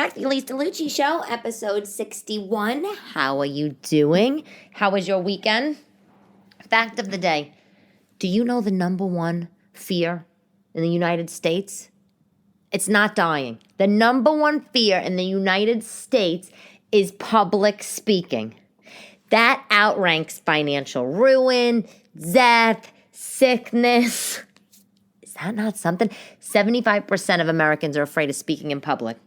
back to the Elyse DeLucci Show, episode 61. How are you doing? How was your weekend? Fact of the day. Do you know the number one fear in the United States? It's not dying. The number one fear in the United States is public speaking. That outranks financial ruin, death, sickness. Is that not something? 75% of Americans are afraid of speaking in public.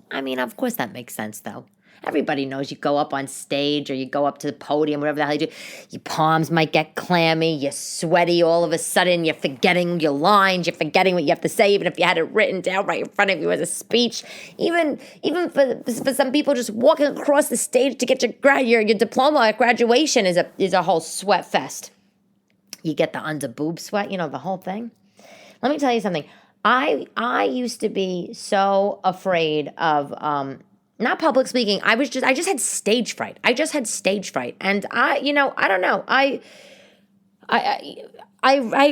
I mean, of course that makes sense, though. Everybody knows you go up on stage or you go up to the podium, whatever the hell you do. Your palms might get clammy, you're sweaty all of a sudden, you're forgetting your lines, you're forgetting what you have to say, even if you had it written down right in front of you as a speech. Even for some people, just walking across the stage to get your diploma at graduation is a whole sweat fest. You get the under boob sweat, the whole thing. Let me tell you something. I used to be so afraid of not public speaking. I just had stage fright. And I don't know. I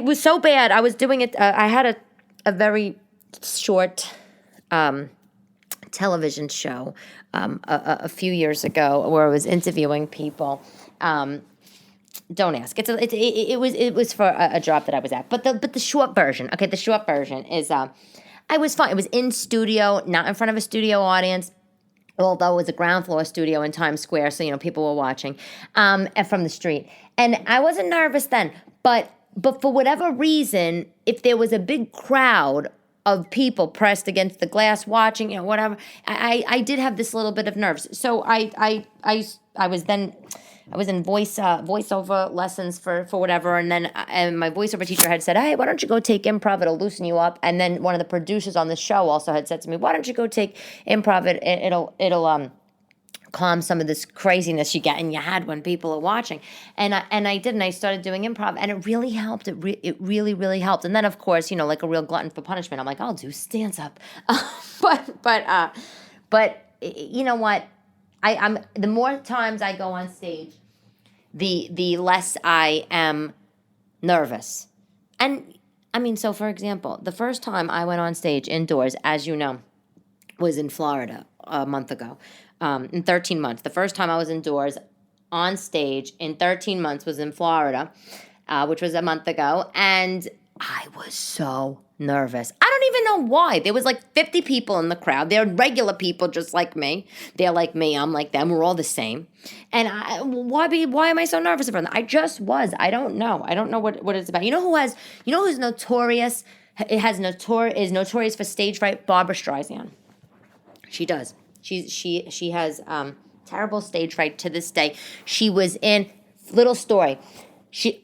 was so bad. I was doing it. I had a very short television show a few years ago where I was interviewing people. Don't ask. It was for a job that I was at. But the short version. Okay, the short version is I was fine. It was in studio, not in front of a studio audience. Although it was a ground floor studio in Times Square, so people were watching from the street, and I wasn't nervous then. But for whatever reason, if there was a big crowd of people pressed against the glass watching, whatever, I did have this little bit of nerves. So I was in voiceover lessons for whatever, and then my voiceover teacher had said, "Hey, why don't you go take improv? It'll loosen you up." And then one of the producers on the show also had said to me, "Why don't you go take improv? It'll calm some of this craziness you get in your head when people are watching." And I did, and I started doing improv, and it really helped. It really, really helped. And then, of course, like a real glutton for punishment, I'm like, I'll do stands up. But you know what? I'm the more times I go on stage, the less I am nervous. And I mean, so for example, the first time I went on stage indoors, as you know, was in Florida a month ago. In 13 months. The first time I was indoors on stage in 13 months was in Florida, which was a month ago. And I was so nervous. I don't even know why. There was like 50 people in the crowd. They're regular people just like me. They're like me. I'm like them. We're all the same. And why am I so nervous about that? I just was. I don't know. I don't know what it's about. Who's notorious? Is notorious for stage fright? Barbara Streisand. She does. She has terrible stage fright to this day. She was in, little story,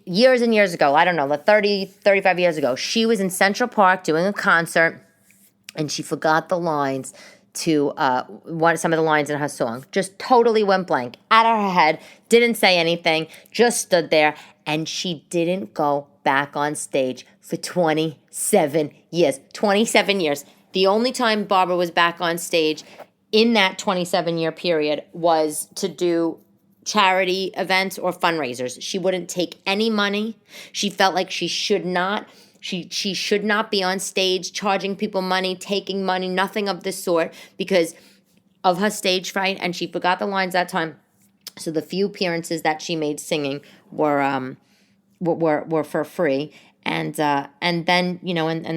years and years ago, I don't know, 35 years ago, she was in Central Park doing a concert, and she forgot the lines to some of the lines in her song. Just totally went blank, out of her head, didn't say anything, just stood there, and she didn't go back on stage for 27 years. 27 years. The only time Barbara was back on stage in that 27-year period was to do charity events or fundraisers. She wouldn't take any money. She felt like she should not. She should not be on stage charging people money, taking money, nothing of the sort, because of her stage fright, and she forgot the lines that time. So the few appearances that she made singing were for free. And then, and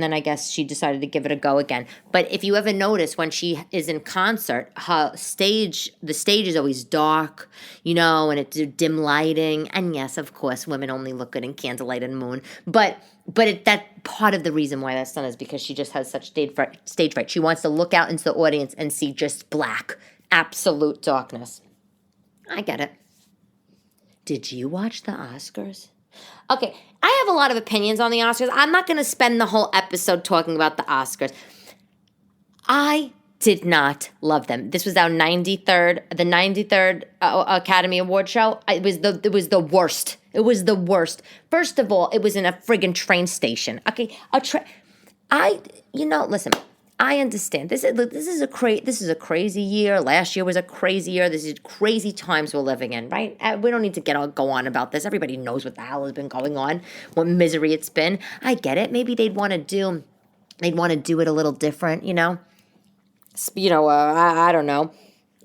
then I guess she decided to give it a go again. But if you ever notice, when she is in concert, the stage is always dark, and it's dim lighting. And yes, of course, women only look good in candlelight and moon. But that part of the reason why that's done is because she just has such stage fright. She wants to look out into the audience and see just black, absolute darkness. I get it. Did you watch the Oscars? Okay, I have a lot of opinions on the Oscars. I'm not going to spend the whole episode talking about the Oscars. I did not love them. This was our 93rd Academy Award show. It was the worst. It was the worst. First of all, it was in a friggin' train station. Okay, listen. I understand. This is a crazy year. Last year was a crazy year. This is crazy times we're living in, right? We don't need to go on about this. Everybody knows what the hell has been going on, what misery it's been. I get it. Maybe they'd want to do it a little different, I don't know,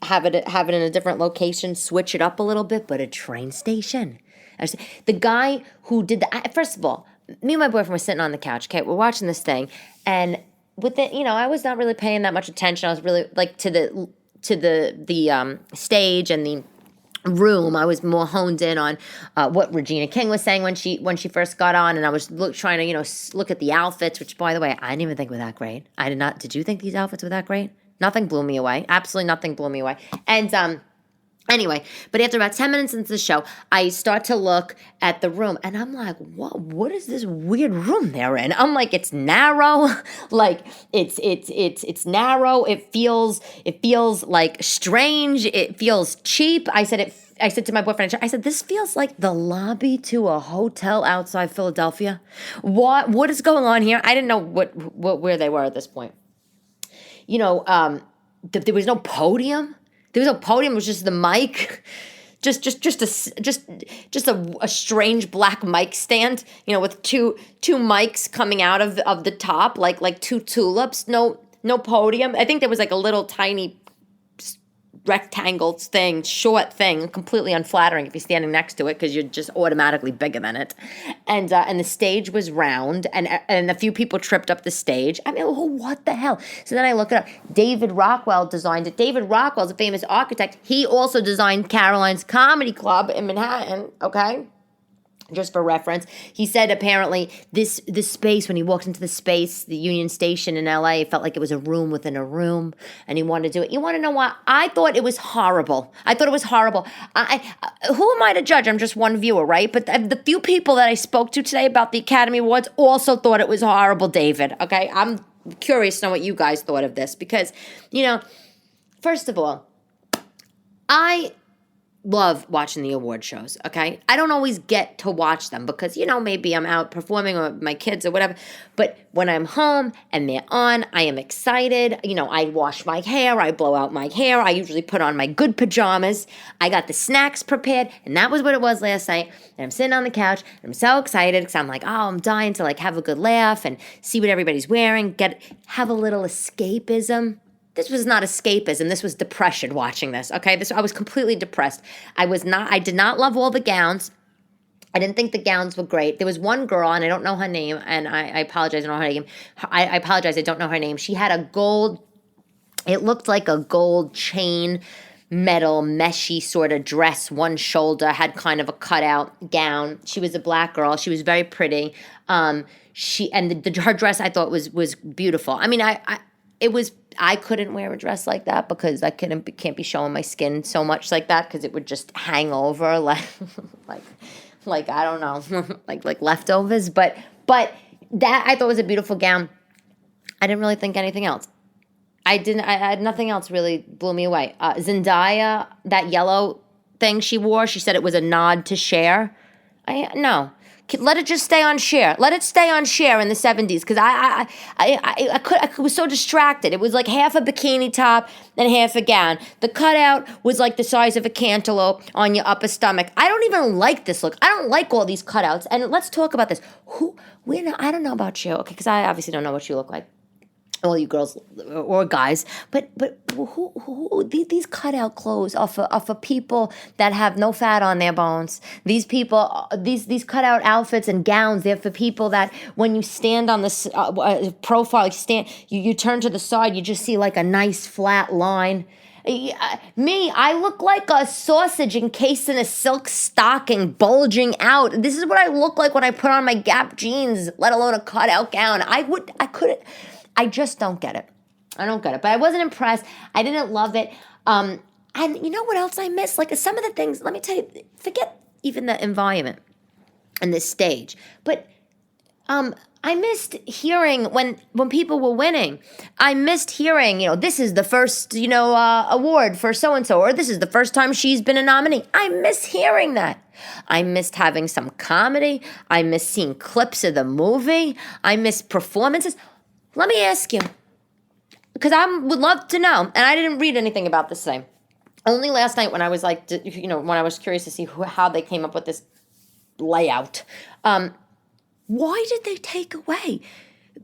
have it in a different location, switch it up a little bit, but a train station. The guy who did the first of all, me and my boyfriend were sitting on the couch. Okay, we're watching this thing, and with it, I was not really paying that much attention. I was really like to the stage and the room. I was more honed in on what Regina King was saying when she first got on, and I was trying to look at the outfits. Which, by the way, I didn't even think were that great. I did not. Did you think these outfits were that great? Nothing blew me away. Absolutely nothing blew me away. And anyway, but after about 10 minutes into the show, I start to look at the room, and I'm like, what is this weird room they're in? I'm like, it's narrow, like it's narrow. It feels like strange. It feels cheap. I said to my boyfriend, I said, this feels like the lobby to a hotel outside Philadelphia. What is going on here? I didn't know where they were at this point. There was no podium. There was no podium. It was just the mic, just a strange black mic stand, with two mics coming out of the top, like two tulips. No podium. I think there was like a little tiny rectangle thing, short thing, completely unflattering if you're standing next to it because you're just automatically bigger than it. And the stage was round, and a few people tripped up the stage. I mean, what the hell? So then I look it up. David Rockwell designed it. David Rockwell's a famous architect. He also designed Caroline's Comedy Club in Manhattan, okay? Just for reference, he said apparently this space, when he walked into the Union Station in LA, it felt like it was a room within a room, and he wanted to do it. You want to know why? I thought it was horrible. Who am I to judge? I'm just one viewer, right? But the few people that I spoke to today about the Academy Awards also thought it was horrible, David. Okay, I'm curious to know what you guys thought of this because, first of all, I love watching the award shows, okay? I don't always get to watch them because, maybe I'm out performing with my kids or whatever. But when I'm home and they're on, I am excited. I wash my hair. I blow out my hair. I usually put on my good pajamas. I got the snacks prepared, and that was what it was last night. And I'm sitting on the couch, and I'm so excited because I'm like, oh, I'm dying to have a good laugh and see what everybody's wearing, have a little escapism. This was not escapism. This was depression watching this, okay? I was completely depressed. I did not love all the gowns. I didn't think the gowns were great. There was one girl, and I don't know her name, and I apologize, I don't know her name. I apologize, I don't know her name. She had it looked like a gold chain metal meshy sort of dress. One shoulder had kind of a cutout gown. She was a black girl. She was very pretty. Her dress I thought was beautiful. I mean, I couldn't wear a dress like that because I can't be showing my skin so much like that because it would just hang over like I don't know, like leftovers. But that I thought was a beautiful gown. I didn't really think anything else. I had nothing else really blew me away. Zendaya, that yellow thing she wore, she said it was a nod to Cher. No. Let it just stay on Cher. Let it stay on Cher in the 70s because I was so distracted. It was like half a bikini top and half a gown. The cutout was like the size of a cantaloupe on your upper stomach. I don't even like this look. I don't like all these cutouts. And let's talk about this. I don't know about you, okay, because I obviously don't know what you look like. All you girls or guys, but these cutout clothes are for people that have no fat on their bones. These people, these cutout outfits and gowns, they're for people that when you stand on the profile, you turn to the side, you just see like a nice flat line. I look like a sausage encased in a silk stocking, bulging out. This is what I look like when I put on my Gap jeans, let alone a cutout gown. I just don't get it. I don't get it. But I wasn't impressed. I didn't love it. And you know what else I missed? Like some of the things, let me tell you, forget even the environment and the stage. But I missed hearing when people were winning. I missed hearing, this is the first, award for so-and-so, or this is the first time she's been a nominee. I miss hearing that. I missed having some comedy. I missed seeing clips of the movie. I missed performances. Let me ask you, because I would love to know, and I didn't read anything about this today. Only last night when I was when I was curious to see how they came up with this layout. Why did they take away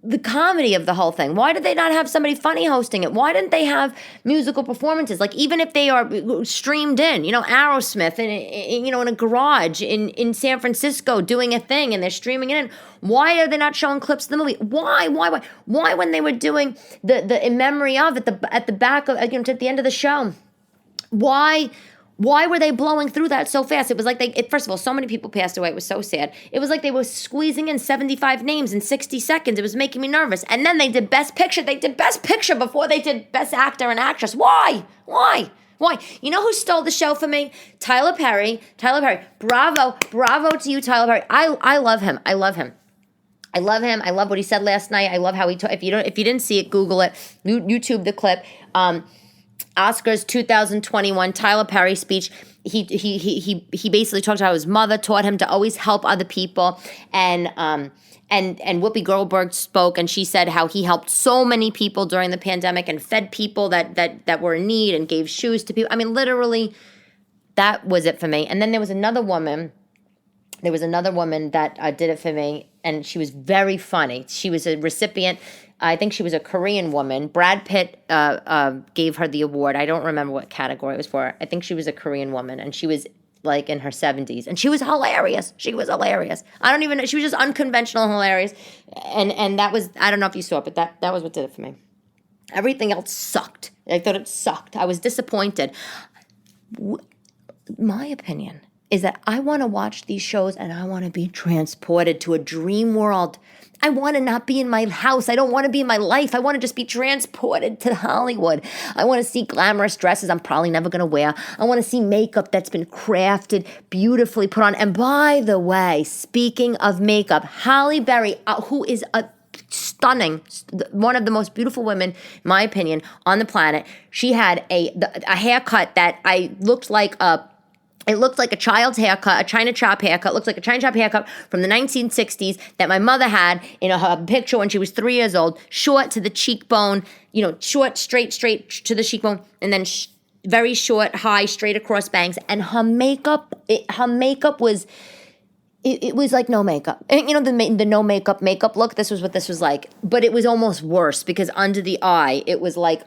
the comedy of the whole thing. Why did they not have somebody funny hosting it? Why didn't they have musical performances? Like, even if they are streamed in, Aerosmith in a garage in San Francisco doing a thing and they're streaming it in. Why are they not showing clips of the movie? Why when they were doing the in memory of at the back of, at the end of the show? Why were they blowing through that so fast? It was like first of all, so many people passed away. It was so sad. It was like they were squeezing in 75 names in 60 seconds. It was making me nervous. And then they did Best Picture. They did Best Picture before they did Best Actor and Actress. Why? You know who stole the show for me? Tyler Perry. Bravo to you, Tyler Perry. I love him. I love what he said last night. I love how he if you didn't see it, Google it. YouTube the clip. Oscars 2021 Tyler Perry speech. He basically talked about how his mother taught him to always help other people, and Whoopi Goldberg spoke, and she said how he helped so many people during the pandemic and fed people that were in need and gave shoes to people. I mean, literally, that was it for me. And then there was another woman. That did it for me, and she was very funny. She was a recipient. I think she was a Korean woman. Brad Pitt gave her the award. I don't remember what category it was for. I think she was a Korean woman, and she was like in her 70s, and she was hilarious. I don't even know. She was just unconventional, hilarious, and that was, I don't know if you saw it, but that was what did it for me. Everything else sucked. I thought it sucked. I was disappointed. My opinion is that I want to watch these shows and I want to be transported to a dream world. I want to not be in my house. I don't want to be in my life. I want to just be transported to Hollywood. I want to see glamorous dresses I'm probably never going to wear. I want to see makeup that's been crafted, beautifully put on. And by the way, speaking of makeup, Halle Berry, who is a stunning, one of the most beautiful women, in my opinion, on the planet. She had a haircut that it looked like a child's haircut, a China chop haircut. It looks like a China chop haircut from the 1960s that my mother had in her picture when she was 3 years old. Short to the cheekbone, short, straight to the cheekbone, and then very short, high, straight across bangs. And her makeup was, it was like no makeup. And, the no makeup look. This was what this was like, but it was almost worse because under the eye, it was like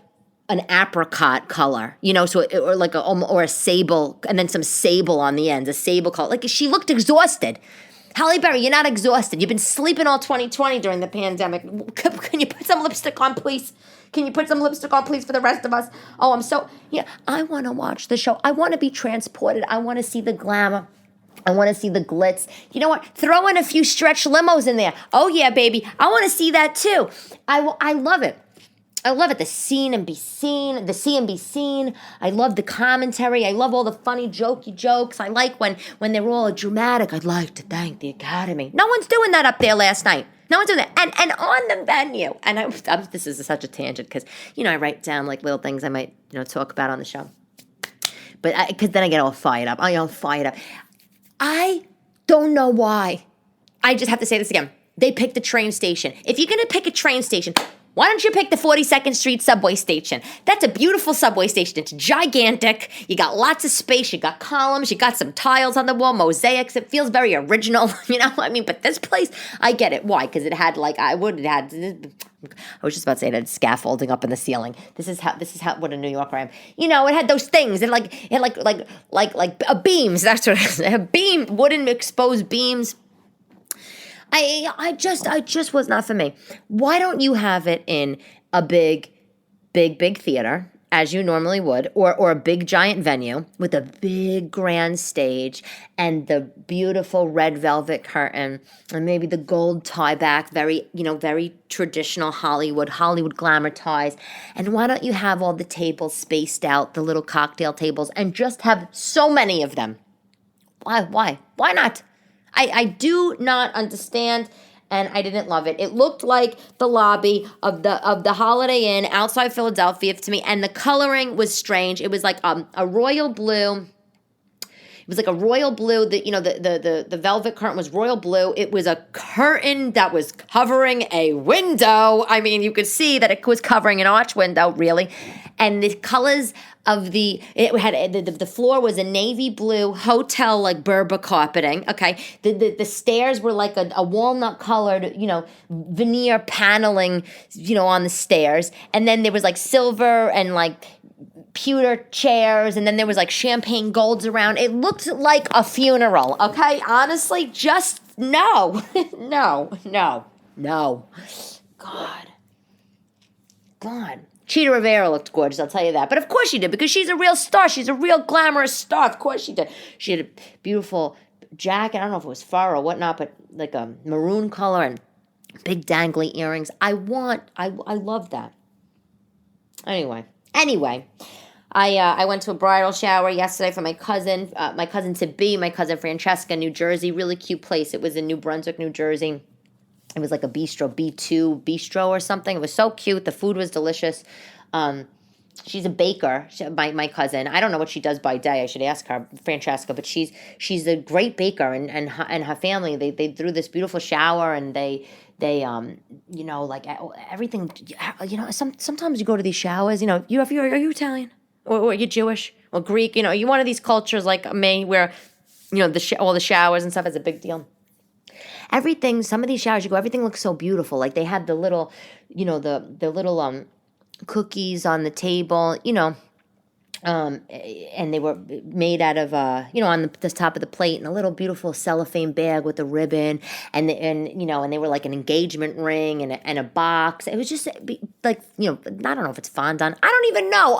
an apricot color, or a sable, and then some sable on the ends, a sable color. Like, she looked exhausted. Halle Berry, you're not exhausted. You've been sleeping all 2020 during the pandemic. Can you put some lipstick on, please? For the rest of us? Oh, I want to watch the show. I want to be transported. I want to see the glamour. I want to see the glitz. You know what? Throw in a few stretch limos in there. Oh, yeah, baby. I want to see that, too. I love it. I love it. The see and be seen. I love the commentary. I love all the funny jokey jokes. I like when they're all dramatic. I'd like to thank the Academy. No one's doing that up there last night. No one's doing that. And on the venue. And this is such a tangent because, I write down like little things I might, talk about on the show. But because then I get all fired up. I don't know why. I just have to say this again. They picked a train station. If you're going to pick a train station, why don't you pick the 42nd Street subway station? That's a beautiful subway station. It's gigantic. You got lots of space. You got columns. You got some tiles on the wall, mosaics. It feels very original, But this place, I get it. Why? Because it had I was just about to say it had scaffolding up in the ceiling. This is how what a New Yorker I am. It had those things and like beams. That's what it is. Wooden exposed beams. I just was not for me. Why don't you have it in a big theater, as you normally would, or a big giant venue with a big grand stage and the beautiful red velvet curtain and maybe the gold tie back, very traditional Hollywood glamour ties. And why don't you have all the tables spaced out, the little cocktail tables, and just have so many of them? Why not? I do not understand, and I didn't love it. It looked like the lobby of the Holiday Inn outside Philadelphia to me, and the coloring was strange. It was like a royal blue. It was like a royal blue. The velvet curtain was royal blue. It was a curtain that was covering a window. I mean, you could see that it was covering an arch window, really. and the colors of the floor was a navy blue hotel like Berber carpeting. Okay, the stairs were like a walnut colored, veneer paneling, on the stairs, and then there was like silver and like pewter chairs, and then there was like champagne golds around. It looked like a funeral. Okay, honestly, just no, no. God. Cheetah Rivera looked gorgeous, I'll tell you that. But of course she did, because she's a real star. She's a real glamorous star. Of course she did. She had a beautiful jacket. I don't know if it was fur or whatnot, but like a maroon color and big dangly earrings. I love that. Anyway, I went to a bridal shower yesterday for my cousin to be, my cousin Francesca, New Jersey. Really cute place. It was in New Brunswick, New Jersey. It was like a bistro, B2 bistro or something. It was so cute. The food was delicious. She's a baker, my cousin. I don't know what she does by day. I should ask her, Francesca. But she's a great baker, and her family. They threw this beautiful shower, and they like everything. Sometimes you go to these showers. Are you Italian or you're Jewish or Greek? You're one of these cultures like me where all the showers and stuff is a big deal. Everything, some of these showers you go, everything looks so beautiful. Like they had the little, the little cookies on the table, and they were made out of, on the top of the plate, and a little beautiful cellophane bag with a ribbon, and they were like an engagement ring and a box. It was just like, I don't know if it's fondant. I don't even know.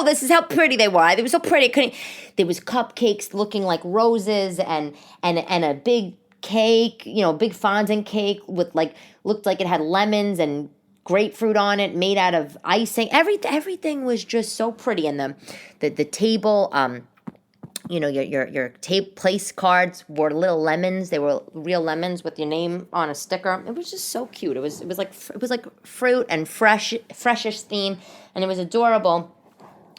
This is how pretty they were. They were so pretty. There was cupcakes looking like roses and a big cake, big fondant cake with looked like it had lemons and grapefruit on it, made out of icing. Everything was just so pretty. And the table, your place cards were little lemons. They were real lemons with your name on a sticker. It was just so cute. It was like fruit and freshish theme, and it was adorable.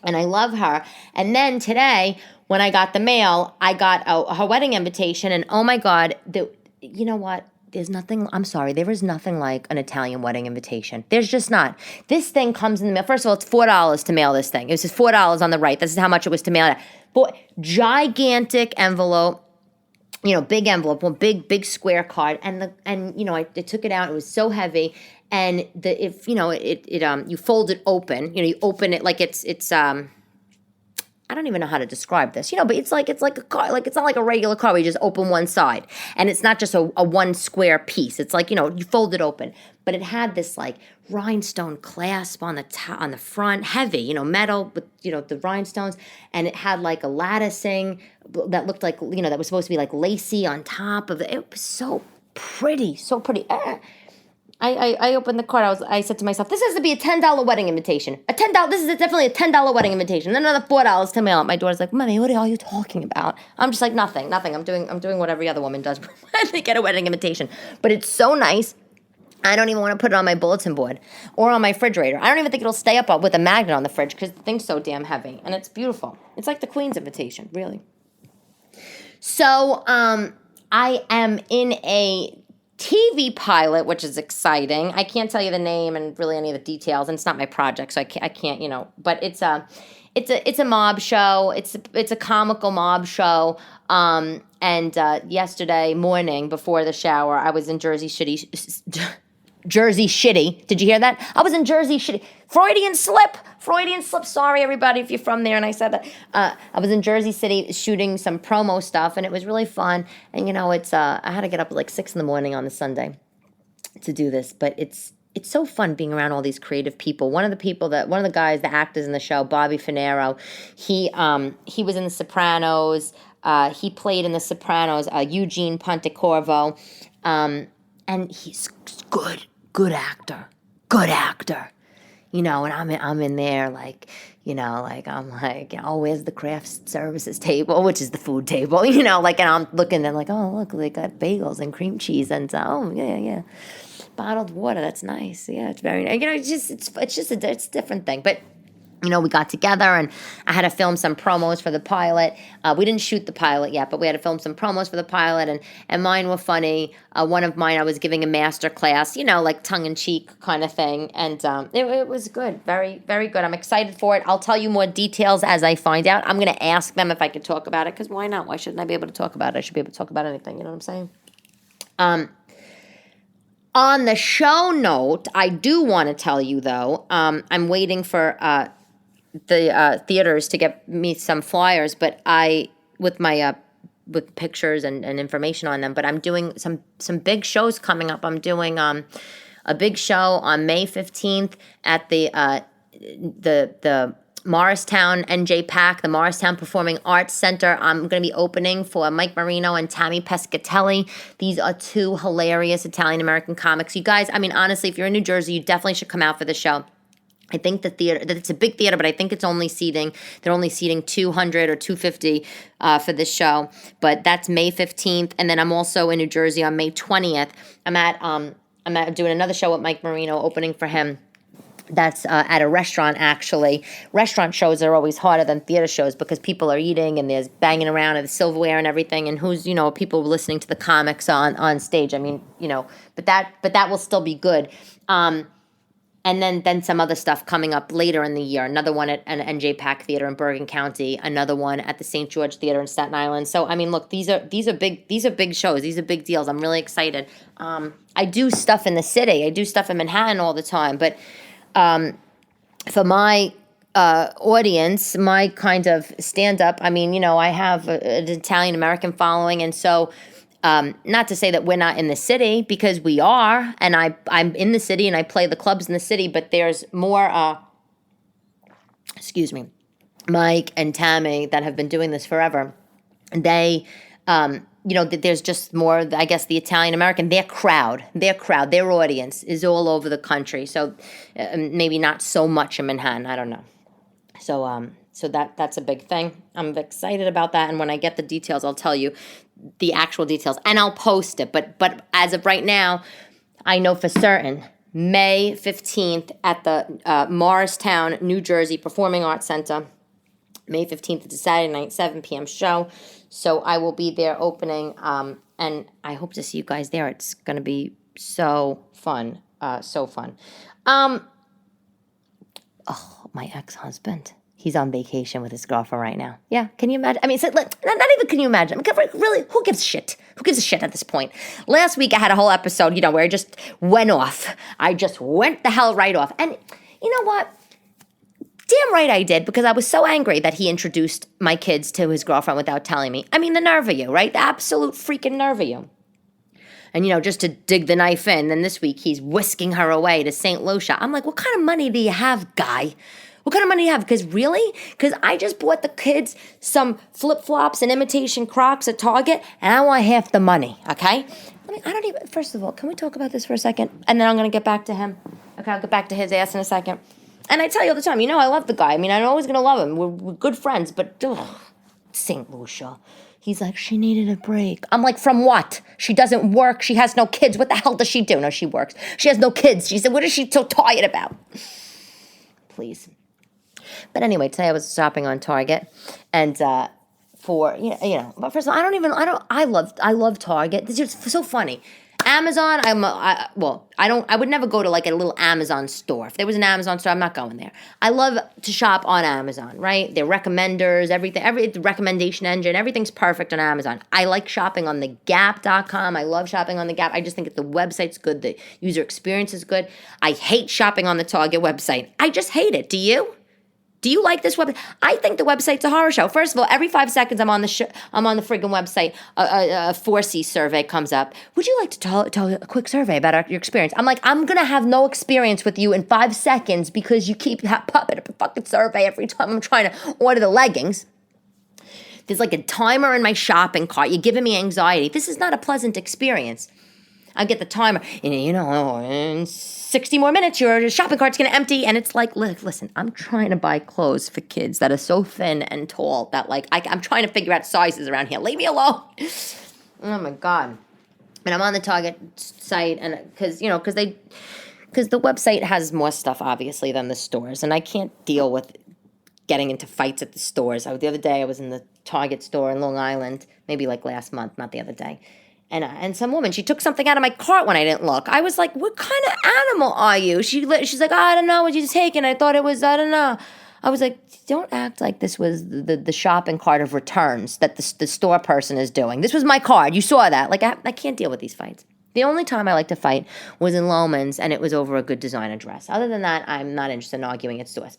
And I love her. And then today, when I got the mail, I got her wedding invitation, and oh my God, you know what? There is nothing like an Italian wedding invitation. There's just not. This thing comes in the mail. First of all, it's $4 to mail this thing. It was just $4 on the right. This is how much it was to mail it. But gigantic envelope, big envelope, one big square card, and I took it out. It was so heavy, and you fold it open. You open it like it's I don't even know how to describe this, but it's like a car, like it's not like a regular car where you just open one side, and it's not just a one square piece. It's like, you fold it open, but it had this like rhinestone clasp on the front, heavy, metal with, the rhinestones, and it had like a latticing that looked like, that was supposed to be like lacy on top of it. It was so pretty, so pretty. I opened the card. I said to myself, this has to be a $10 wedding invitation. This is definitely a $10 wedding invitation. And then another $4 to mail it. My daughter's like, Mommy, what are you talking about? I'm just like, nothing. I'm doing what every other woman does when they get a wedding invitation. But it's so nice. I don't even want to put it on my bulletin board or on my refrigerator. I don't even think it'll stay up with a magnet on the fridge because the thing's so damn heavy. And it's beautiful. It's like the Queen's invitation, really. So I am in a TV pilot, which is exciting. I can't tell you the name and really any of the details, and it's not my project, so I can't, but it's a mob show. It's a comical mob show. And yesterday morning before the shower, I was in Jersey Shitty. Did you hear that? I was in Jersey Shitty. Freudian slip. Sorry, everybody, if you're from there and I said that. I was in Jersey City shooting some promo stuff, and it was really fun. And, I had to get up at like 6 a.m. on the Sunday to do this. But it's so fun being around all these creative people. One of the guys, the actors in the show, Bobby Finero, he was in The Sopranos. He played in The Sopranos, Eugene Pontecorvo. And he's good actor. And I'm in there I'm like, where's the craft services table, which is the food table, and I'm looking and like, oh, look, they got bagels and cream cheese and, oh, yeah, bottled water, that's nice. Yeah, it's very nice. It's just a different thing. But we got together and I had to film some promos for the pilot. We didn't shoot the pilot yet, but we had to film some promos for the pilot, and mine were funny. One of mine, I was giving a master class, like tongue-in-cheek kind of thing, and it was good. Very, very good. I'm excited for it. I'll tell you more details as I find out. I'm going to ask them if I could talk about it, because why not? Why shouldn't I be able to talk about it? I should be able to talk about anything, you know what I'm saying? On the show note, I do want to tell you, though, I'm waiting for the theaters to get me some flyers, but with my with pictures and information on them. But I'm doing some big shows coming up. I'm doing a big show on May 15th at the Morristown NJPAC, the Morristown Performing Arts Center. I'm going to be opening for Mike Marino and Tammy Pescatelli. These are two hilarious Italian-American comics. You guys, honestly, if you're in New Jersey, you definitely should come out for the show. I think that it's a big theater, but I think they're only seating 200 or 250 for this show. But that's May 15th, and then I'm also in New Jersey on May 20th. I'm at doing another show with Mike Marino, opening for him. That's at a restaurant, actually. Restaurant shows are always harder than theater shows because people are eating and there's banging around and the silverware and everything, and who's, people listening to the comics on stage. But that will still be good. And then some other stuff coming up later in the year. Another one at an NJPAC Theater in Bergen County. Another one at the St. George Theater in Staten Island. So look, these are big shows. These are big deals. I'm really excited. I do stuff in the city. I do stuff in Manhattan all the time. But for my audience, my kind of stand up, I have an Italian American following, and so. Not to say that we're not in the city, because we are, and I'm in the city and I play the clubs in the city, but there's more, Mike and Tammy that have been doing this forever. They, there's just more, I guess, the Italian-American, their audience is all over the country. So maybe not so much in Manhattan, I don't know. So that's a big thing. I'm excited about that, and when I get the details, I'll tell you the actual details, and I'll post it. But as of right now, I know for certain May 15th at the Morristown, New Jersey Performing Arts Center. May 15th, it's a Saturday night, 7 p.m. show. So I will be there opening, and I hope to see you guys there. It's going to be so fun, so fun. My ex-husband. He's on vacation with his girlfriend right now. Yeah, can you imagine? Not even can you imagine. Really, who gives a shit? Who gives a shit at this point? Last week I had a whole episode, where I just went off. I just went the hell right off. And you know what? Damn right I did, because I was so angry that he introduced my kids to his girlfriend without telling me. The nerve of you, right? The absolute freaking nerve of you. And, just to dig the knife in. Then this week he's whisking her away to St. Lucia. I'm like, what kind of money do you have, guy? What kind of money do you have? Because I just bought the kids some flip-flops and imitation Crocs at Target, and I want half the money, okay? First of all, can we talk about this for a second? And then I'm going to get back to him. Okay, I'll get back to his ass in a second. And I tell you all the time, I love the guy. I'm always going to love him. We're good friends, but St. Lucia. He's like, she needed a break. I'm like, from what? She doesn't work. She has no kids. What the hell does she do? No, she works. She has no kids. She said, what is she so tired about? Please. But anyway, today I was shopping on Target, and but first of all, I love Target. It's just so funny. Amazon, I would never go to like a little Amazon store. If there was an Amazon store, I'm not going there. I love to shop on Amazon, right? Their recommenders, the recommendation engine, everything's perfect on Amazon. I like shopping on thegap.com. I love shopping on the Gap. I just think the website's good. The user experience is good. I hate shopping on the Target website. I just hate it. Do you? Do you like this website? I think the website's a horror show. First of all, every 5 seconds I'm on the friggin' website, a 4C survey comes up. Would you like to tell a quick survey about your experience? I'm like, I'm going to have no experience with you in 5 seconds because you keep popping up a fucking survey every time I'm trying to order the leggings. There's like a timer in my shopping cart. You're giving me anxiety. This is not a pleasant experience. I get the timer, in 60 more minutes, your shopping cart's going to empty. And it's like, listen, I'm trying to buy clothes for kids that are so thin and tall that, I'm trying to figure out sizes around here. Leave me alone. Oh, my God. And I'm on the Target site, and because the website has more stuff, obviously, than the stores. And I can't deal with getting into fights at the stores. The other day I was in the Target store in Long Island, maybe like last month, not the other day. And some woman, she took something out of my cart when I didn't look. I was like, what kind of animal are you? She's like, oh, I don't know what you're taking. I thought it was, I don't know. I was like, don't act like this was the shopping cart of returns that the store person is doing. This was my card. You saw that. Like, I can't deal with these fights. The only time I like to fight was in Loman's, and it was over a good designer dress. Other than that, I'm not interested in arguing at stores.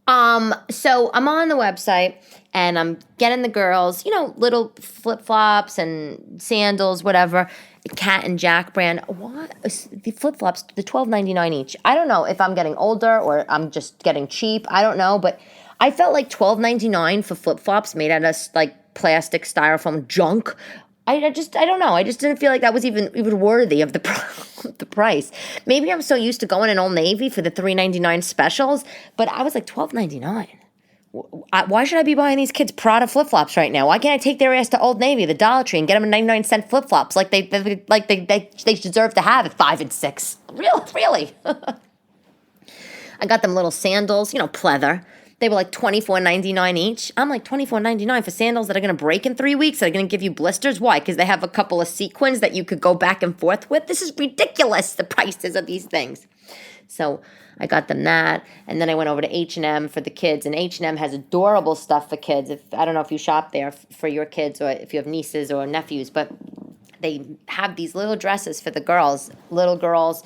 So I'm on the website and I'm getting the girls, little flip-flops and sandals, whatever, Cat and Jack brand. What? The flip-flops, the $12.99 each. I don't know if I'm getting older or I'm just getting cheap. I don't know, but I felt like $12.99 for flip-flops made out of like plastic styrofoam junk. I don't know. I just didn't feel like that was even worthy of the price. Maybe I'm so used to going in Old Navy for the $3.99 specials, but I was like $12.99. Why should I be buying these kids Prada flip-flops right now? Why can't I take their ass to Old Navy, the Dollar Tree, and get them 99-cent flip-flops like they deserve to have at 5 and 6? Really? I got them little sandals, pleather. They were like $24.99 each. I'm like, $24.99 for sandals that are going to break in 3 weeks, that are going to give you blisters? Why? Because they have a couple of sequins that you could go back and forth with? This is ridiculous, the prices of these things. So I got them that, and then I went over to H&M for the kids, and H&M has adorable stuff for kids. I don't know if you shop there for your kids or if you have nieces or nephews, but they have these little dresses for the little girls,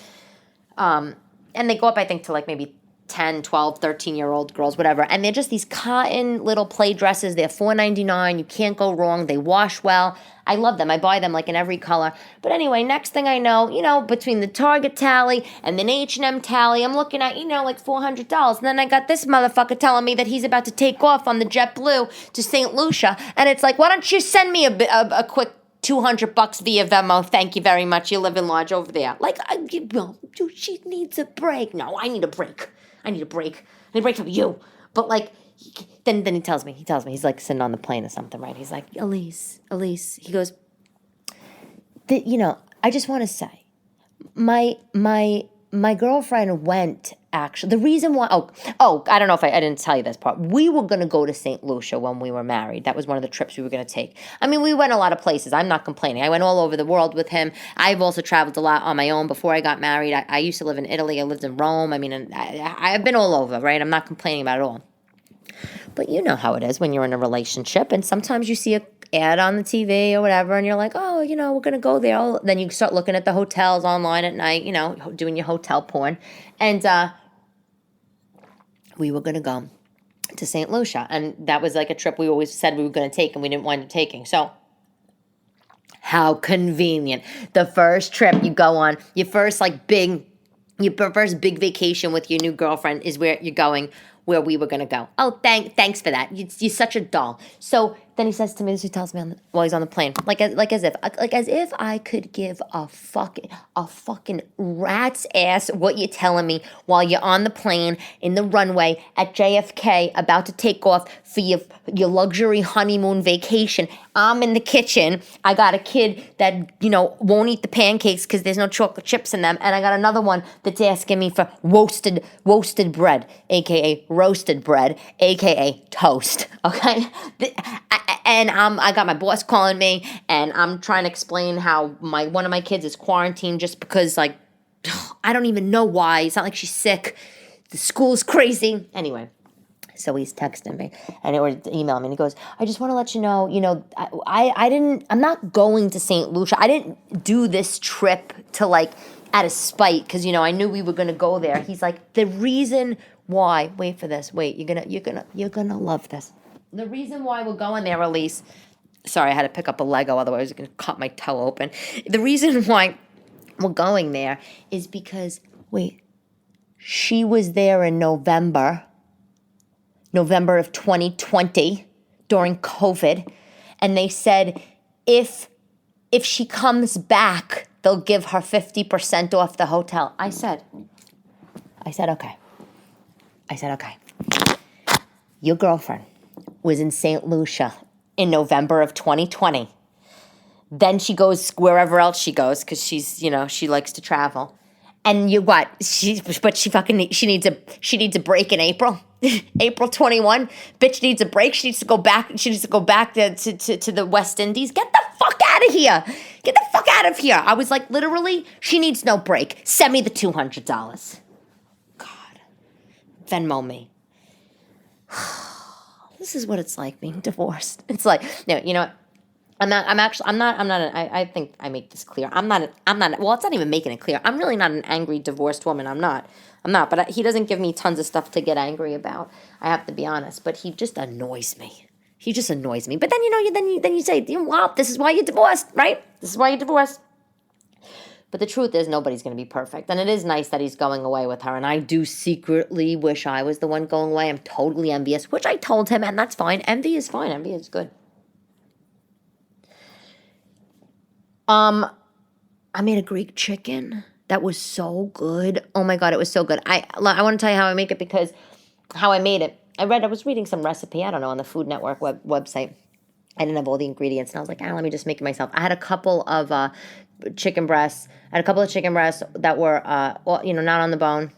and they go up, I think, to like maybe 10, 12, 13-year-old girls, whatever. And they're just these cotton little play dresses. They're $4.99. You can't go wrong. They wash well. I love them. I buy them like in every color. But anyway, next thing I know, between the Target tally and the H&M tally, I'm looking at, like $400. And then I got this motherfucker telling me that he's about to take off on the JetBlue to St. Lucia. And it's like, why don't you send me a quick $200 via Venmo? Thank you very much. You live in Lodge over there. Like, dude, she needs a break. No, I need a break. I need a break from you. But like, then he tells me, he's like sitting on the plane or something, right? He's like, Elyse, he goes, I just want to say, my girlfriend went, actually, the reason why, I don't know if I didn't tell you this part. We were going to go to St. Lucia when we were married. That was one of the trips we were going to take. I mean, we went a lot of places. I'm not complaining. I went all over the world with him. I've also traveled a lot on my own before I got married. I used to live in Italy. I lived in Rome. I mean, I've been all over, right? I'm not complaining about it all. But you know how it is when you're in a relationship, and sometimes you see a ad on the TV or whatever, and you're like, oh, we're going to go there. Then you start looking at the hotels online at night, doing your hotel porn. And we were going to go to St. Lucia, and that was like a trip we always said we were going to take, and we didn't wind up taking. So how convenient. The first trip you go on, your first big vacation with your new girlfriend is where you're going, where we were going to go. Oh, thanks for that. You're such a doll. So then he says to me, he tells me while he's on the plane, like as if I could give a fucking rat's ass what you're telling me while you're on the plane in the runway at JFK about to take off for your luxury honeymoon vacation. I'm in the kitchen. I got a kid that, won't eat the pancakes because there's no chocolate chips in them. And I got another one that's asking me for roasted bread, a.k.a. roasted bread, a.k.a. toast, okay? And I got my boss calling me, and I'm trying to explain how one of my kids is quarantined just because, I don't even know why. It's not like she's sick. The school's crazy. Anyway. So he's texting me or emailing me, and he goes, I just want to let you know, I'm not going to St. Lucia. I didn't do this trip to out of spite because, I knew we were going to go there. He's like, the reason why, wait for this. Wait, you're going to love this. The reason why we're going there, Elyse, sorry, I had to pick up a Lego, otherwise I was going to cut my toe open. The reason why we're going there is because, she was there in November of 2020 during COVID, and they said if she comes back, they'll give her 50% off the hotel. I said, okay. Your girlfriend was in St. Lucia in November of 2020. Then she goes wherever else she goes because she's, she likes to travel. And she needs a break in April. April 21, bitch needs a break. She needs to go back. She needs to go back to the West Indies. Get the fuck out of here. Get the fuck out of here. I was like, literally, she needs no break. Send me the $200. God. Venmo me. This is what it's like being divorced. It's like, no, you know what? I think I make this clear. Well, it's not even making it clear. I'm really not an angry divorced woman. I'm not, but he doesn't give me tons of stuff to get angry about. I have to be honest, but he just annoys me. But then, then you say, wow, this is why you're divorced, right? This is why you're divorced. But the truth is nobody's going to be perfect. And it is nice that he's going away with her. And I do secretly wish I was the one going away. I'm totally envious, which I told him, and that's fine. Envy is fine. Envy is good. I made a Greek chicken that was so good. Oh my God, it was so good. I want to tell you how I make it because how I made it. I was reading some recipe, I don't know, on the Food Network website. I didn't have all the ingredients, and I was like, let me just make it myself. I had a couple of chicken breasts. I had a couple of chicken breasts that were, not on the bone.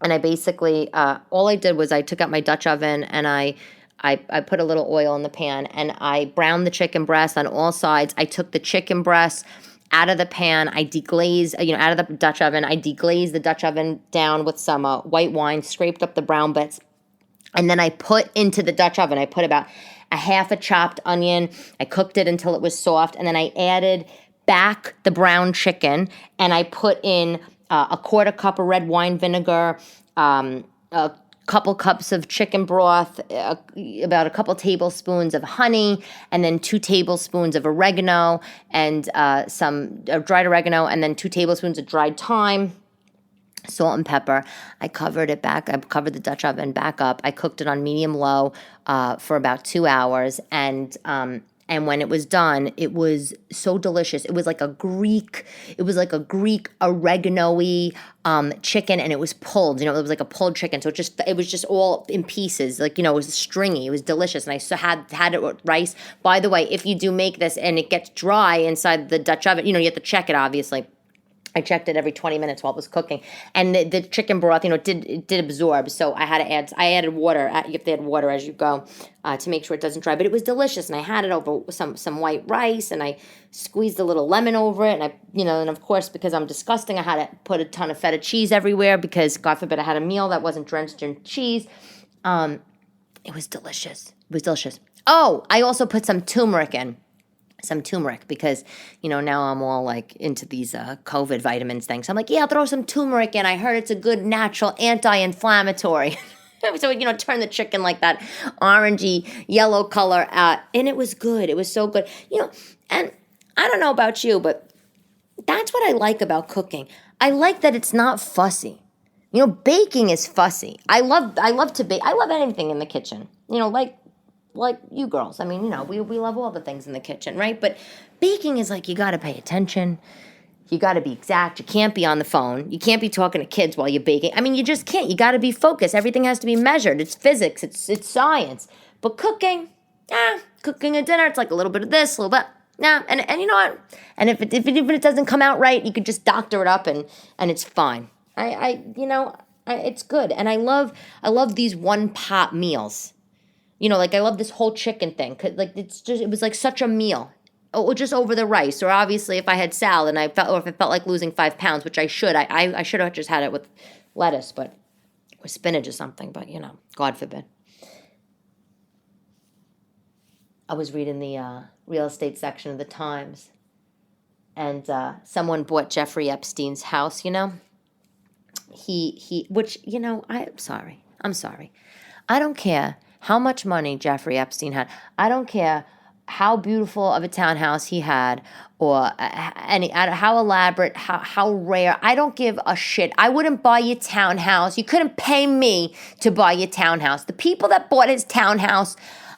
And I basically, all I did was I took out my Dutch oven and I put a little oil in the pan and I browned the chicken breast on all sides. I took the chicken breast out of the pan. I deglazed, out of the Dutch oven. I deglazed the Dutch oven down with some white wine, scraped up the brown bits. And then I put into the Dutch oven, I put about a half a chopped onion. I cooked it until it was soft. And then I added back the brown chicken and I put in a quarter cup of red wine vinegar, a couple cups of chicken broth, about a couple tablespoons of honey, and then 2 tablespoons of oregano and some dried oregano, and then 2 tablespoons of dried thyme, salt and pepper. I covered it back. I covered the Dutch oven back up. I cooked it on medium low for about 2 hours, and when it was done, it was so delicious. It was like a Greek oregano-y chicken, and it was pulled. It was like a pulled chicken. So it was just all in pieces. It was stringy. It was delicious. And I had it with rice. By the way, if you do make this and it gets dry inside the Dutch oven, you have to check it, obviously. I checked it every 20 minutes while it was cooking, and the chicken broth, did absorb. So I added water. You have to add water as you go to make sure it doesn't dry. But it was delicious, and I had it over some white rice, and I squeezed a little lemon over it, and and of course because I'm disgusting, I had to put a ton of feta cheese everywhere because God forbid I had a meal that wasn't drenched in cheese. It was delicious. It was delicious. Oh, I also put some turmeric in. Because, now I'm all like into these COVID vitamins things. I'm like, yeah, I'll throw some turmeric in. I heard it's a good natural anti-inflammatory. So, turn the chicken like that orangey yellow color and it was good. It was so good. And I don't know about you, but that's what I like about cooking. I like that it's not fussy. Baking is fussy. I love to bake. I love anything in the kitchen. Like you girls. I mean, we love all the things in the kitchen, right? But baking is like you got to pay attention. You got to be exact. You can't be on the phone. You can't be talking to kids while you're baking. I mean, you just can't. You got to be focused. Everything has to be measured. It's physics. It's science. But cooking a dinner, it's like a little bit of this, a little bit. And you know what? And if it doesn't come out right, you could just doctor it up and it's fine. It's good. And I love these one pot meals. I love this whole chicken thing. 'Cause, it was like such a meal. Or just over the rice. Or obviously if I had salad and if it felt like losing 5 pounds, which I should. I should have just had it with lettuce, or spinach or something. But, God forbid. I was reading the real estate section of the Times. And someone bought Jeffrey Epstein's house, which, I'm sorry. I don't care how much money Jeffrey Epstein had. I don't care how beautiful of a townhouse he had or how elaborate, how rare. I don't give a shit. I wouldn't buy your townhouse. You couldn't pay me to buy your townhouse. The people that bought his townhouse,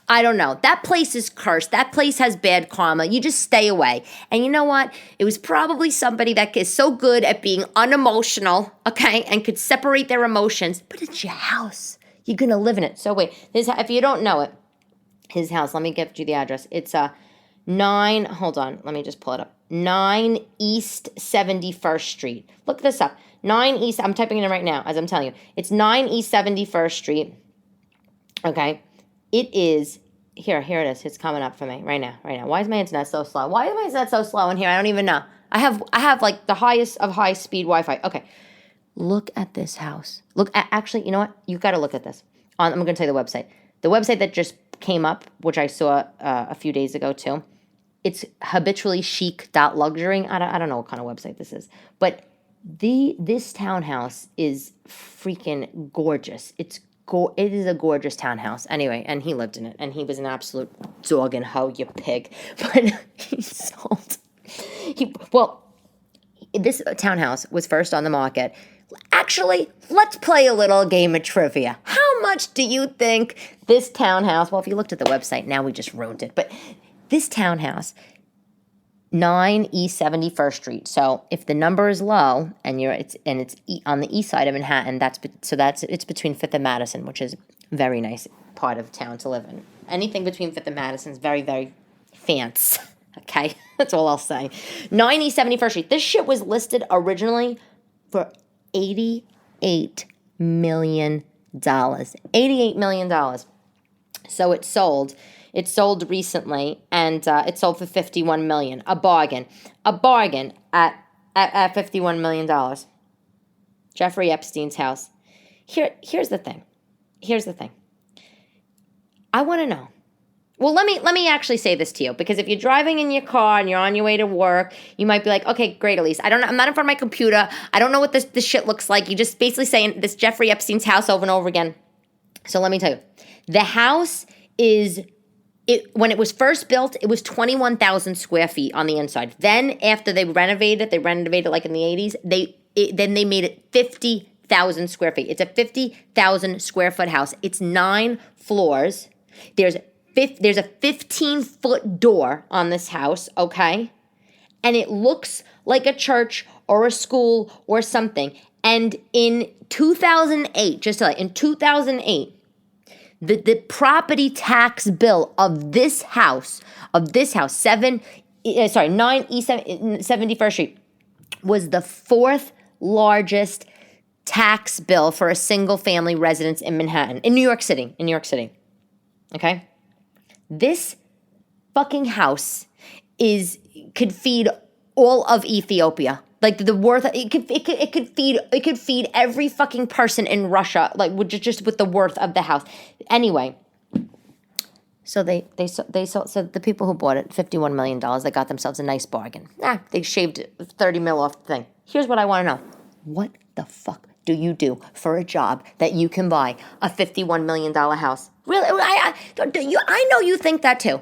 I don't know. That place is cursed. That place has bad karma. You just stay away. And you know what? It was probably somebody that is so good at being unemotional, okay, and could separate their emotions. But it's your house. You're going to live in it. So wait, if you don't know it, his house, let me give you the address. It's 9, hold on, let me just pull it up. 9 East 71st Street. Look this up. 9 East, I'm typing it in right now as I'm telling you. It's 9 East 71st Street. Okay, it is here. Here it is. It's coming up for me right now. Right now. Why is my internet so slow? Why is my internet so slow in here? I don't even know. I have like the highest of high speed Wi-Fi. Okay, look at this house. Look at, actually, you know what? You got to look at this. I'm going to tell you the website. The website that just came up, which I saw a few days ago too. It's habitually chic.luxury. I don't know what kind of website this is, but this townhouse is freaking gorgeous. It is a gorgeous townhouse. Anyway, and he lived in it, and he was an absolute dog and hoe, you pig. But he sold. This townhouse was first on the market. Actually, let's play a little game of trivia. How much do you think this townhouse? Well, if you looked at the website, now we just ruined it. But this townhouse, 9 East 71st Street. So if the number is low and it's on the east side of Manhattan, it's between 5th and Madison, which is a very nice part of town to live in. Anything between 5th and Madison is very, very fancy. Okay, that's all I'll say. 9 East 71st Street. This shit was listed originally for $88 million. $88 million. So it sold. It sold recently, and it sold for $51 million. A bargain at $51 million. Jeffrey Epstein's house. Here's the thing. I want to know. Well, let me actually say this to you, because if you're driving in your car and you're on your way to work, you might be like, okay, great, Elyse. I'm not in front of my computer. I don't know what this shit looks like. You're just basically saying this Jeffrey Epstein's house over and over again. So let me tell you, the house is. When it was first built, it was 21,000 square feet on the inside. Then after they renovated like in the 80s, then they made it 50,000 square feet. It's a 50,000 square foot house. It's 9 floors. There's a 15-foot door on this house, okay? And it looks like a church or a school or something. And in 2008, in 2008, the property tax bill of this house, 9 East 71st Street, was the 4th largest tax bill for a single family residence in Manhattan, in New York City. Okay? This fucking house could feed all of Ethiopia. Like the worth, it could feed every fucking person in Russia, like just with the worth of the house. Anyway, so they sold. So the people who bought it, $51 million, they got themselves a nice bargain. They shaved 30 mil off the thing. Here's what I want to know: what the fuck do you do for a job that you can buy a $51 million house? Really, I know you think that too.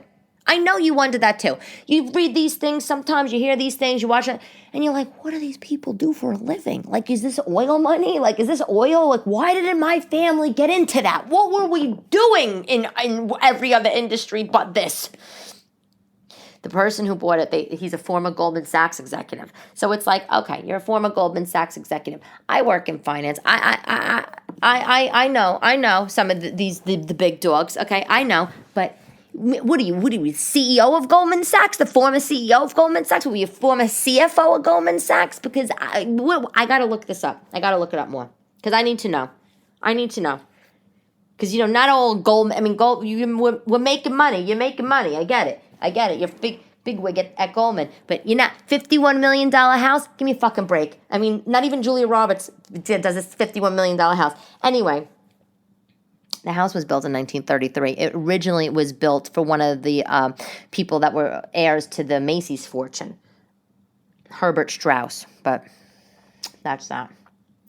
I know you wonder that too. You read these things sometimes, you hear these things, you watch it, and you're like, what do these people do for a living? Like, is this oil money? Like, is this oil? Like, why didn't my family get into that? What were we doing in every other industry but this? The person who bought it, he's a former Goldman Sachs executive. So it's like, okay, you're a former Goldman Sachs executive. I work in finance. I know some of the big dogs. Okay, I know, but. What are you, CEO of Goldman Sachs? The former CEO of Goldman Sachs? Were you former CFO of Goldman Sachs? Because I got to look this up. I got to look it up more. Because I need to know. Because, not all Goldman, we're making money. You're making money. I get it. You're big wig at Goldman. But you're not $51 million house? Give me a fucking break. Not even Julia Roberts does this $51 million house. Anyway. The house was built in 1933. It originally was built for one of the people that were heirs to the Macy's fortune, Herbert Strauss. But that's that.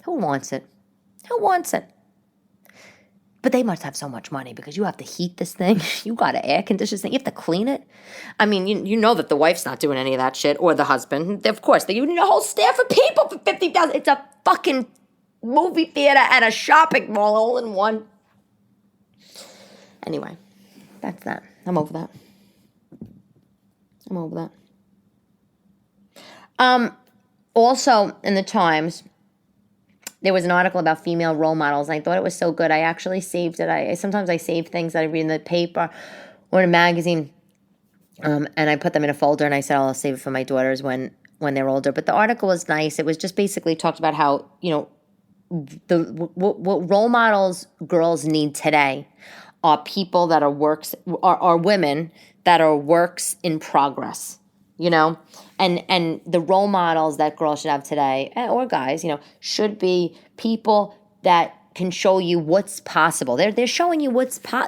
Who wants it? But they must have so much money because you have to heat this thing. You got to air condition this thing. You have to clean it. You know that the wife's not doing any of that shit, or the husband. Of course, you need a whole staff of people for $50,000. It's a fucking movie theater and a shopping mall all in one. Anyway, that's that. I'm over that. Also, in the Times, there was an article about female role models, and I thought it was so good. I actually saved it. Sometimes I save things that I read in the paper or in a magazine, and I put them in a folder, and I said, I'll save it for my daughters when they're older. But the article was nice. It was just basically talked about how, what role models girls need today are people that are women that are works in progress, you know? And the role models that girls should have today, or guys, you know, should be people that can show you what's possible. They're showing you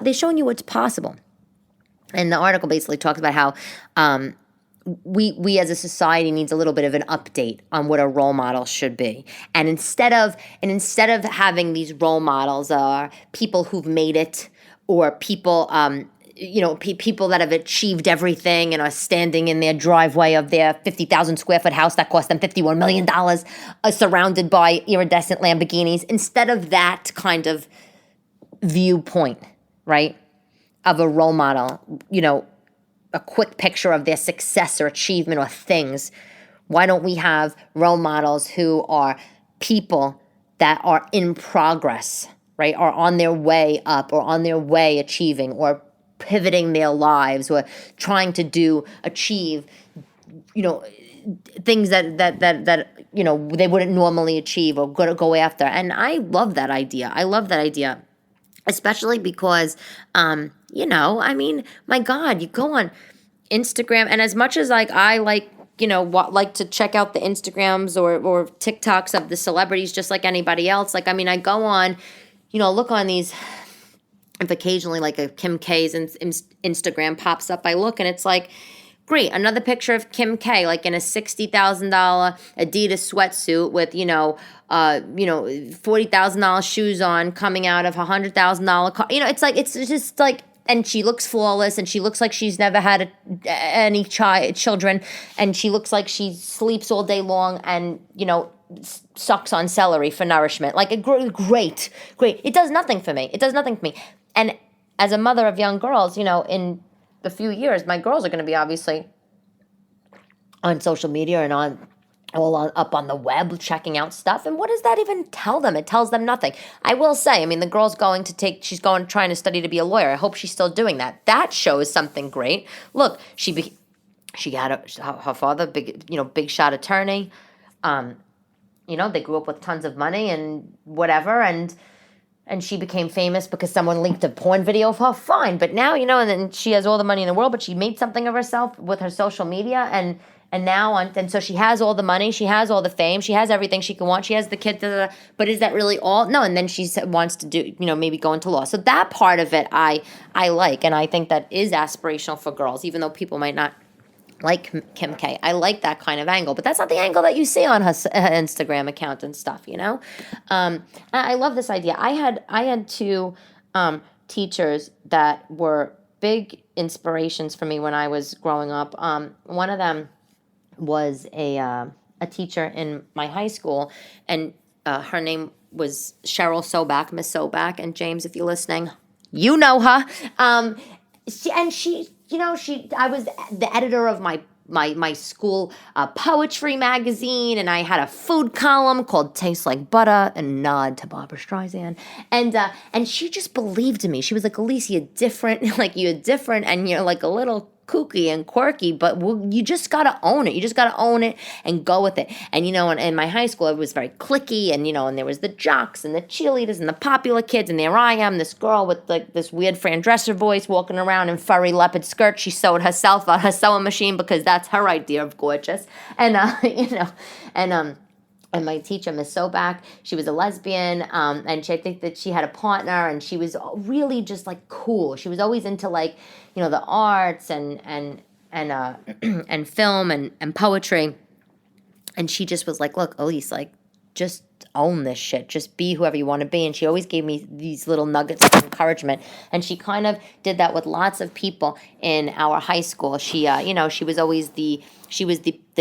they're showing you what's possible. And the article basically talks about how we as a society needs a little bit of an update on what a role model should be. And instead of having these role models are people who've made it, or people people that have achieved everything and are standing in their driveway of their 50,000 square foot house that cost them $51 million, surrounded by iridescent Lamborghinis, instead of that kind of viewpoint, right, of a role model, you know, a quick picture of their success or achievement or things. Why don't we have role models who are people that are in progress, right, are on their way up or on their way achieving or pivoting their lives or trying to achieve, you know, things that you know, they wouldn't normally achieve or go after. And I love that idea. Especially because, you know, I mean, my God, you go on Instagram, and as much as like I like, you know, like to check out the Instagrams or TikToks of the celebrities just like anybody else. Like, I mean, I go on, you know, look on these, if occasionally like a Kim K's Instagram pops up, I look and it's like, great, another picture of Kim K, like in a $60,000 Adidas sweatsuit with, you know, $40,000 shoes on, coming out of a $100,000 car. You know, it's just like, and she looks flawless, and she looks like she's never had any children, and she looks like she sleeps all day long, and, you know, sucks on celery for nourishment. Like, great. It does nothing for me. And as a mother of young girls, you know, in a few years, my girls are going to be obviously on social media and up on the web checking out stuff. And what does that even tell them? It tells them nothing. I will say, I mean, the girl's trying to study to be a lawyer. I hope she's still doing that. That shows something great. Look, she had her father, big shot attorney. You know, they grew up with tons of money and whatever, and she became famous because someone linked a porn video of her. Fine, but now, you know, and then she has all the money in the world, but she made something of herself with her social media, and so she has all the money, she has all the fame, she has everything she can want, she has the kid, but is that really all? No, and then she wants to do, you know, maybe go into law. So that part of it I like, and I think that is aspirational for girls, even though people might not like Kim K. I like that kind of angle, but that's not the angle that you see on her Instagram account and stuff, you know? I love this idea. I had two teachers that were big inspirations for me when I was growing up. One of them was a teacher in my high school, and her name was Cheryl Sobak, Miss Sobak, and James, if you're listening, you know her. I was the editor of my school poetry magazine, and I had a food column called Tastes Like Butter, a nod to Barbara Streisand. And she just believed in me. She was like, Elyse, you're different, and you're like a little kooky and quirky, but you just got to own it. You just got to own it and go with it. And, you know, in my high school, it was very cliquey, and, you know, and there was the jocks and the cheerleaders and the popular kids, and there I am, this girl with like this weird Fran Dresser voice walking around in furry leopard skirts. She sewed herself on her sewing machine because that's her idea of gorgeous. And, and my teacher, Miss Sobak, she was a lesbian, and I think that she had a partner, and she was really just like cool. She was always into like, you know, the arts and and film and poetry, and she just was like, look, Elyse, like, just own this shit. Just be whoever you want to be. And she always gave me these little nuggets of encouragement. And she kind of did that with lots of people in our high school. She, she was always the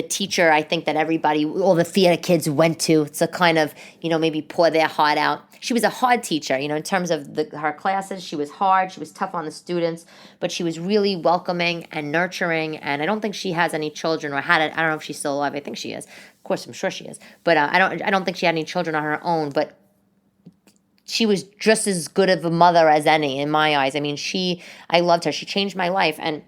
teacher, I think, that all the theater kids went to kind of, maybe pour their heart out. She was a hard teacher, in terms of her classes. She was hard. She was tough on the students, but she was really welcoming and nurturing. And I don't think she has any children, or had it. I don't know if she's still alive. I think she is. Of course, I'm sure she is. But I don't think she had any children on her own. But she was just as good of a mother as any in my eyes. I mean, I loved her. She changed my life. And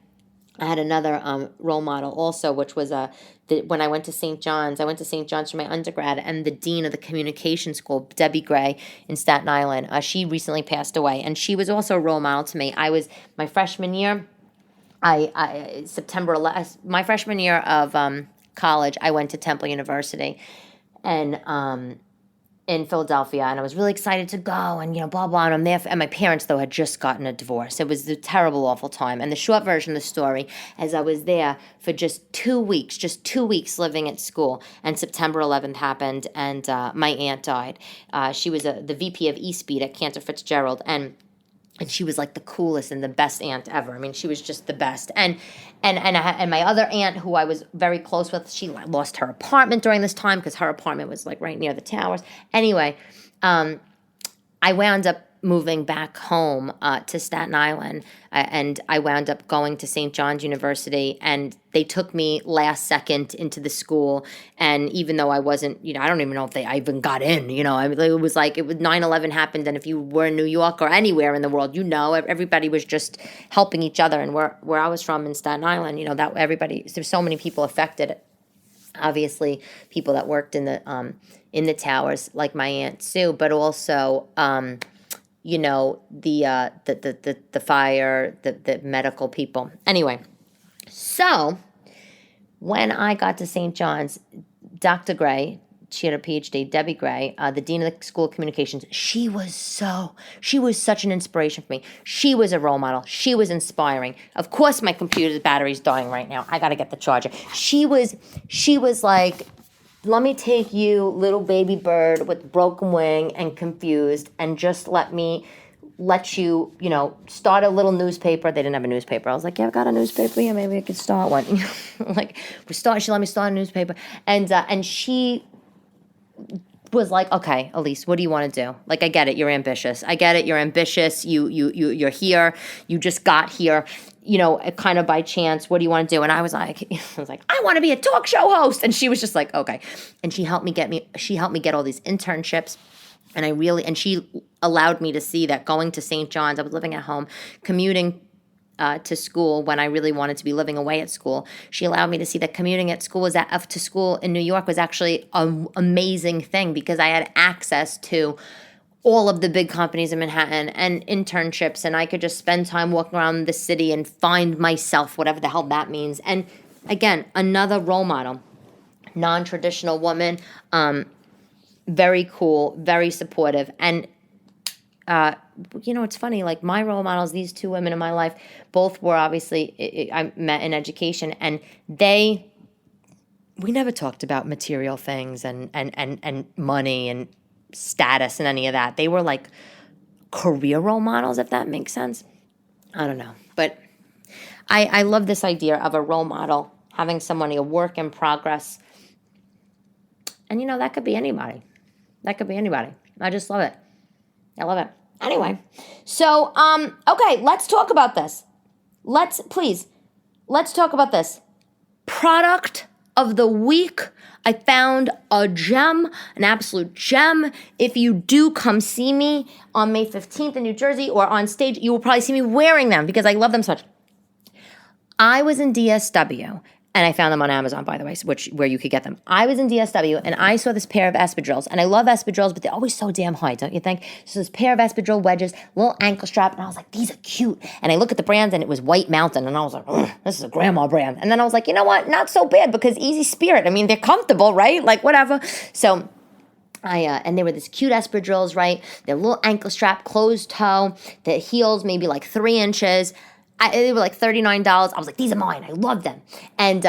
I had another role model also, which was when I went to St. John's. I went to St. John's for my undergrad, and the dean of the communication school, Debbie Gray in Staten Island, she recently passed away, and she was also a role model to me. I was my freshman year. September 11th, my freshman year of college, I went to Temple University, and in Philadelphia, and I was really excited to go, and blah blah. And I'm there, and my parents though had just gotten a divorce. It was a terrible, awful time. And the short version of the story, as I was there for just 2 weeks living at school, and September 11th happened, and my aunt died. She was the VP of eSpeed at Cantor Fitzgerald, and she was like the coolest and the best aunt ever. I mean, she was just the best. And my other aunt, who I was very close with, she lost her apartment during this time because her apartment was like right near the towers. Anyway, I wound up moving back home to Staten Island, and I wound up going to St. John's University, and they took me last second into the school. And even though I wasn't, I don't even know if I even got in, I mean, it was 9/11 happened, and if you were in New York or anywhere in the world, everybody was just helping each other. And where I was from in Staten Island, that there's so many people affected. Obviously, people that worked in the towers, like my Aunt Sue, but also the fire, the medical people. Anyway, so when I got to St. John's, Dr. Gray, she had a PhD, Debbie Gray, the dean of the School of Communications, she was such an inspiration for me. She was a role model. She was inspiring. Of course, my computer's battery's dying right now. I got to get the charger. She was like, let me take you, little baby bird with broken wing and confused, and just let you, start a little newspaper. They didn't have a newspaper. I was like, yeah, I've got a newspaper. Yeah, maybe I could start one. She let me start a newspaper. And she was like, okay, Elyse, what do you want to do? I get it. You're ambitious. I get it. You're ambitious. You're here. You just got here, kind of by chance. What do you want to do? And I was like, I want to be a talk show host. And she was just like, okay. And she helped me get all these internships. And she allowed me to see that going to St. John's, I was living at home, commuting to school when I really wanted to be living away at school. She allowed me to see that commuting to school in New York was actually an amazing thing, because I had access to all of the big companies in Manhattan and internships, and I could just spend time walking around the city and find myself, whatever the hell that means. And again, another role model, non-traditional woman, very cool, very supportive. And it's funny, my role models, these two women in my life, both were obviously, I met in education, and we never talked about material things and money and status and any of that. They were like career role models, if that makes sense. I don't know. But I love this idea of a role model, having somebody, a work in progress. And, that could be anybody. I just love it. I love it. Anyway, so, okay, let's talk about this. Let's talk about this. Product of the week. I found a gem, an absolute gem. If you do come see me on May 15th in New Jersey or on stage, you will probably see me wearing them because I love them so much. I was in DSW, and I found them on Amazon, by the way, where you could get them. I was in DSW, and I saw this pair of espadrilles, and I love espadrilles, but they're always so damn high, don't you think? So this pair of espadrille wedges, little ankle strap, and I was like, these are cute. And I look at the brands, and it was White Mountain, and I was like, this is a grandma brand. And then I was like, you know what? Not so bad, because Easy Spirit. I mean, they're comfortable, right? Whatever. So and they were this cute espadrilles, right? They're little ankle strap, closed toe, the heels maybe 3 inches. They were $39. I was like, these are mine. I love them. And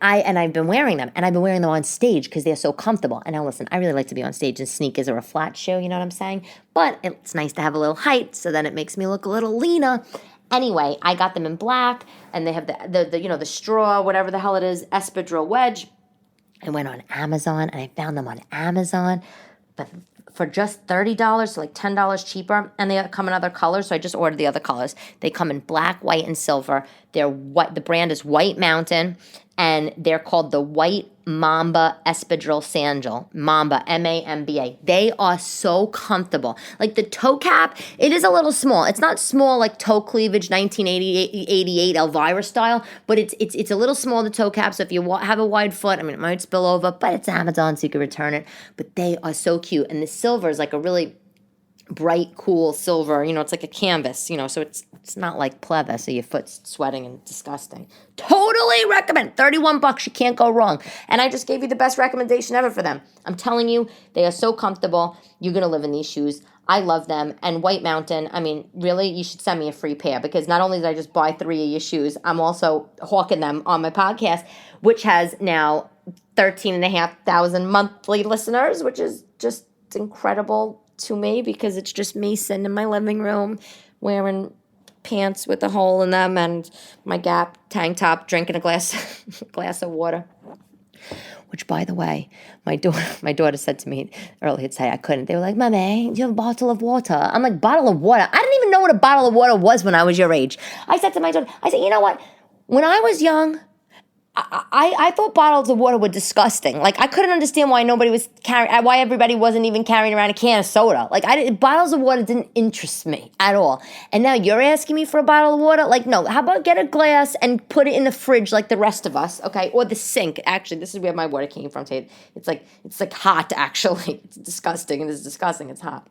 I've been wearing them. And I've been wearing them on stage because they're so comfortable. And now listen, I really like to be on stage in sneakers or a flat shoe, you know what I'm saying? But it's nice to have a little height, so then it makes me look a little leaner. Anyway, I got them in black, and they have the straw, whatever the hell it is, espadrille wedge. I went on Amazon, and I found them on Amazon, but for just $30, so $10 cheaper, and they come in other colors, so I just ordered the other colors. They come in black, white, and silver. They're white. The brand is White Mountain, and they're called the White Mamba Espadrille Sandal. Mamba, M-A-M-B-A. They are so comfortable. Like the toe cap, it is a little small. It's not small like toe cleavage 1988 Elvira style, but it's a little small, the toe cap. So if you have a wide foot, I mean, it might spill over, but it's Amazon, so you can return it. But they are so cute. And the silver is like a really bright, cool silver, it's like a canvas, so it's not like pleather, so your foot's sweating and disgusting. Totally recommend. $31, you can't go wrong. And I just gave you the best recommendation ever for them. I'm telling you, they are so comfortable. You're going to live in these shoes. I love them. And White Mountain, I mean, really, you should send me a free pair, because not only did I just buy 3 of your shoes, I'm also hawking them on my podcast, which has now 13,500 monthly listeners, which is just incredible to me, because it's just me sitting in my living room wearing pants with a hole in them and my Gap tank top, drinking a glass of water. Which, by the way, my daughter said to me earlier today, I couldn't. They were like, "Mommy, do you have a bottle of water?" I'm like, "Bottle of water? I didn't even know what a bottle of water was when I was your age." I said to my daughter, you know what? When I was young, I thought bottles of water were disgusting. Like, I couldn't understand why why everybody wasn't even carrying around a can of soda. Like, bottles of water didn't interest me at all. And now you're asking me for a bottle of water? Like, no. How about get a glass and put it in the fridge like the rest of us, okay? Or the sink. Actually, this is where my water came from today. It's like hot, actually. It's disgusting. It is disgusting. It's hot.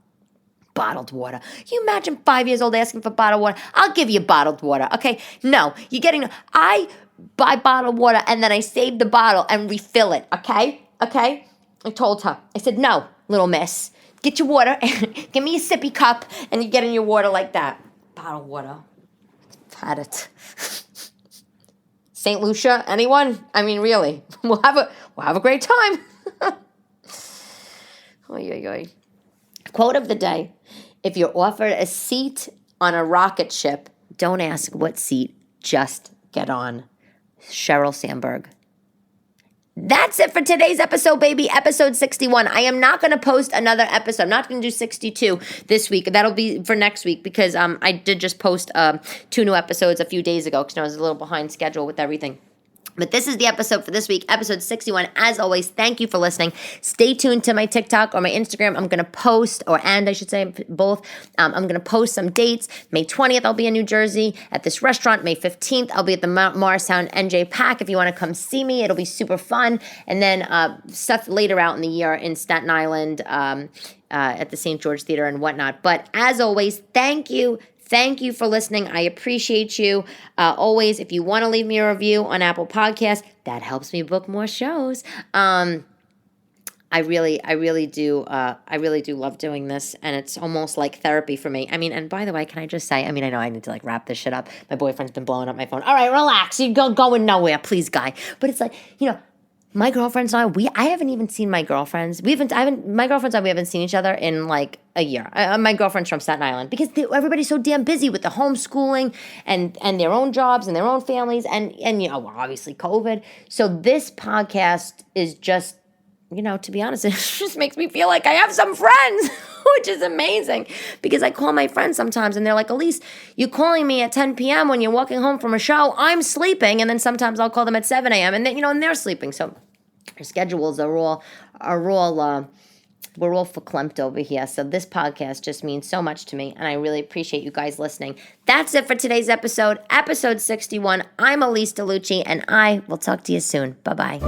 Bottled water. Can you imagine 5 years old asking for bottled water? I'll give you bottled water, okay? No, you're getting... I buy bottled water and then I save the bottle and refill it, okay? Okay? I told her. I said, "No, little miss. Get your water. Give me a sippy cup and you're getting your water like that." Bottled water. Had it. St. Lucia, anyone? I mean, really. We'll have a great time. Oy, oy, oy. Quote of the day: if you're offered a seat on a rocket ship, don't ask what seat, just get on. Sheryl Sandberg. That's it for today's episode, baby. Episode 61. I am not going to post another episode. I'm not going to do 62 this week. That'll be for next week, because I did just post 2 new episodes a few days ago, because I was a little behind schedule with everything. But this is the episode for this week, episode 61. As always, thank you for listening. Stay tuned to my TikTok or my Instagram. I'm going to post, and I should say both. I'm going to post some dates. May 20th, I'll be in New Jersey at this restaurant. May 15th, I'll be at the Morristown NJ Pack. If you want to come see me, it'll be super fun. And then stuff later out in the year in Staten Island at the St. George Theater and whatnot. But as always, thank you. Thank you for listening. I appreciate you. Always, if you want to leave me a review on Apple Podcasts, that helps me book more shows. I really do love doing this, and it's almost like therapy for me. I mean, and by the way, can I just say, I know I need to wrap this shit up. My boyfriend's been blowing up my phone. All right, relax. You're going nowhere, please, guy. But it's like, my girlfriends and I haven't even seen my girlfriends. My girlfriends and I, we haven't seen each other in like a year. My girlfriend's from Staten Island, because everybody's so damn busy with the homeschooling and their own jobs and their own families and obviously COVID. So this podcast is just, to be honest, it just makes me feel like I have some friends, which is amazing, because I call my friends sometimes and they're like, "Elyse, you're calling me at 10 p.m. when you're walking home from a show. I'm sleeping." And then sometimes I'll call them at 7 a.m. and then, and they're sleeping. So our schedules are all we're all verklempt over here. So this podcast just means so much to me, and I really appreciate you guys listening. That's it for today's episode 61. I'm Elyse DeLucci, and I will talk to you soon. Bye-bye.